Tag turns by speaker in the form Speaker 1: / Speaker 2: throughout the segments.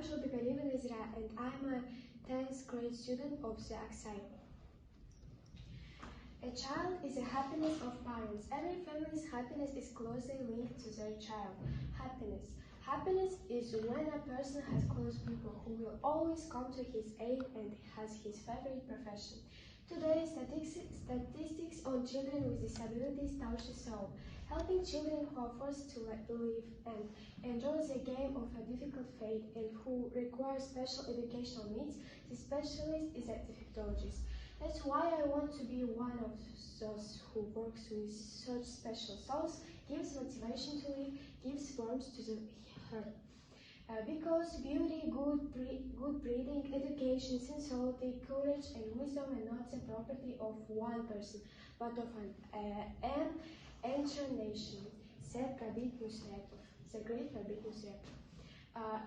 Speaker 1: I'm Joldыгалиева Nazira and I'm a 10th grade student of the Aksai. A child is the happiness of parents. Every family's happiness is closely linked to their child. Happiness is when a person has close people who will always come to his aid and has his favorite profession. Today, statistics on children with disabilities touch the soul. Helping children who are forced to live and enjoy the game of a difficult fate and who require special educational needs, the specialist is a defectologist. That's why I want to be one of those who works with such special souls, gives motivation to live, gives warmth to the heart. Because beauty, good breeding, education, sensuality, courage, and wisdom are not the property of one person, but of an entire nation, said the great Rabbi Nusretov.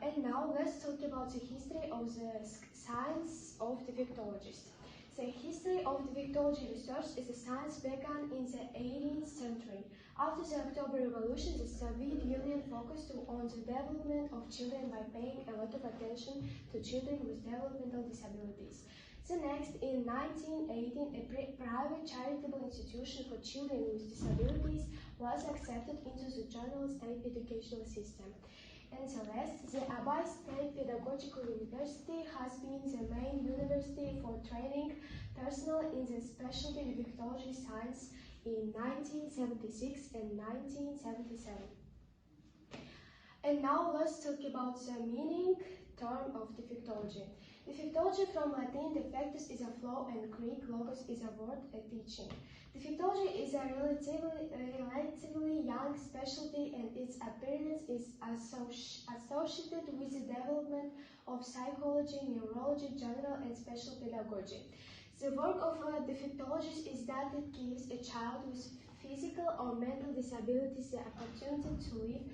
Speaker 1: And now let's talk about the history of the science of defectologists. The history of defectology research is a science began in the 18th century. After the October Revolution, the Soviet Union focused on the development of children by paying a lot of attention to children with developmental disabilities. The next, in 1918, a private charitable institution for children with disabilities was accepted into the general state educational system. And the last, the Abai State Pedagogical University has been the main university for training personnel in the specialty defectology science in 1976 and 1977. And now let's talk about the meaning term of defectology. Defectology from Latin defectus is a flow and Greek logos is a word, a teaching. Defectology is a relatively young specialty and its appearance is associated with the development of psychology, neurology, general and special pedagogy. The work of a defectologist is that it gives a child with physical or mental disabilities the opportunity to live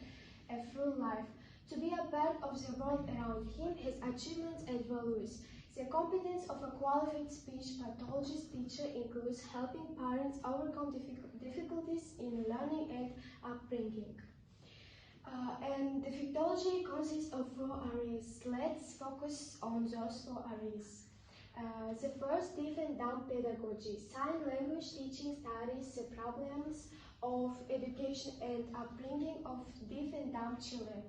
Speaker 1: a full life, to be a part of the world around him, his achievements and values. The competence of a qualified speech pathologist teacher includes helping parents overcome difficulties in learning and upbringing. And defectology consists of 4 areas. Let's focus on those 4 areas. The first, deaf and dumb pedagogy. Sign language teaching studies the problems of education and upbringing of deaf and dumb children.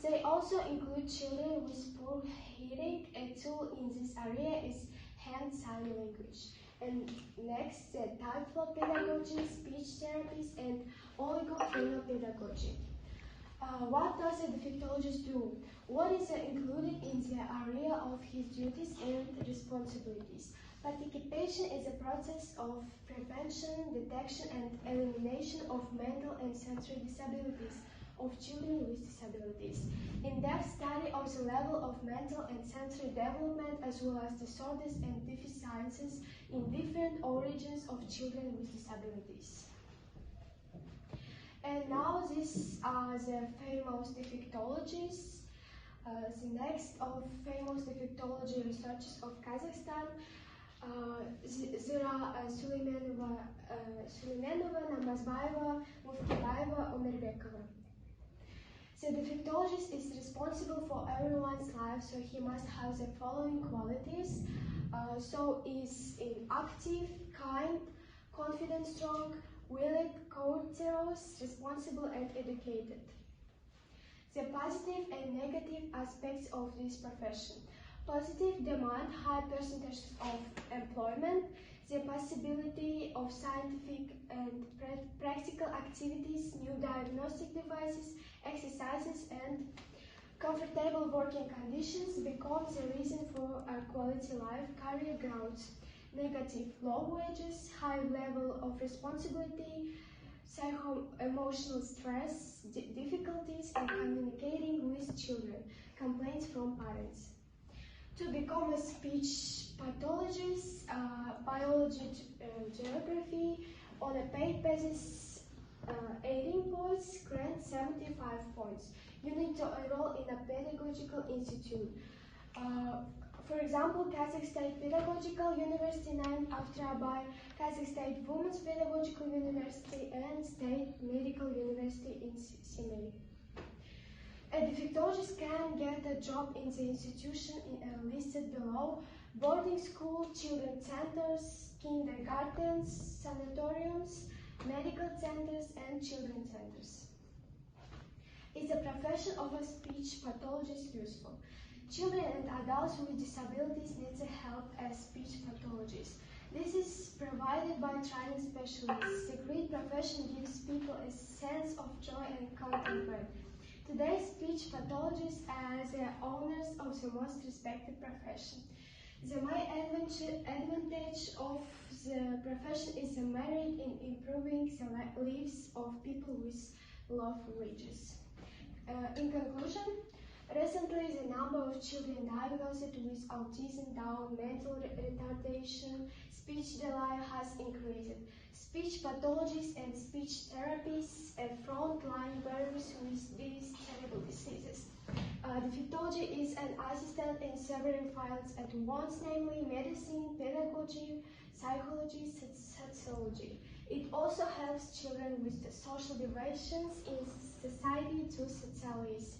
Speaker 1: They also include children with poor hearing. A tool in this area is hand sign language. And next, the type flow pedagogy, speech therapies, and oligophonic pedagogy. What does a defectologist do? What is included in the area of his duties and responsibilities? Participation is a process of prevention, detection, and elimination of mental and sensory disabilities of children with disabilities. In-depth study of the level of mental and sensory development as well as disorders and deficiencies in different origins of children with disabilities. And now these are the famous defectologists. The next of famous defectology researchers of Kazakhstan, Zira Suleimanova, Namazbaeva, Muftibaeva, Omerbekova. The defectologist is responsible for everyone's life, so he must have the following qualities. So is active, kind, confident, strong, willing, courteous, responsible, and educated. The positive and negative aspects of this profession. Positive demand high percentages of employment, the possibility of scientific and practical activities, new diagnostic devices, exercises, and comfortable working conditions become the reason for a quality life, career growth. Negative, low wages, high level of responsibility, psycho-emotional stress, difficulties in communicating with children, complaints from parents. To become a speech pathologist, biology, geography, on a paid basis, 18 points, grant 75 points. You need to enroll in a pedagogical institute. For example, Kazakh State Pedagogical University named after Abai, Kazakh State Women's Pedagogical University, and State Medical University in Semey. Defectologists can get a job in the institution listed below: boarding school, children's centers, kindergartens, sanatoriums, medical centers, and children's centers. Is the profession of a speech pathologist useful? Children and adults with disabilities need the help as speech pathologists. This is provided by training specialists. The great profession gives people a sense of joy and contentment. Today, speech pathologists are the owners of the most respected profession. The main advantage of the profession is the merit in improving the lives of people with low wages. In conclusion, recently the number of children diagnosed with autism, Down, mental retardation, speech delay has increased. Speech pathologists and speech therapists are frontline bearers with these terrible diseases. Defectology is an assistant in several fields at once, namely medicine, pedagogy, psychology, sociology. It also helps children with the social deviations in society to socialize.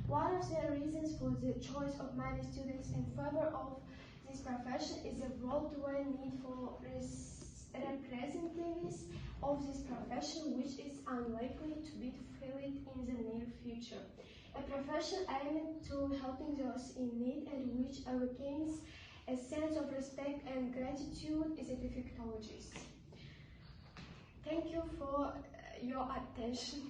Speaker 1: One of the reasons for the choice of many students in favor of this profession is the worldwide need for representatives of this profession, which is unlikely to be filled in the near future. A profession aimed to helping those in need and which awakens a sense of respect and gratitude is a defectologist. Thank you for your attention.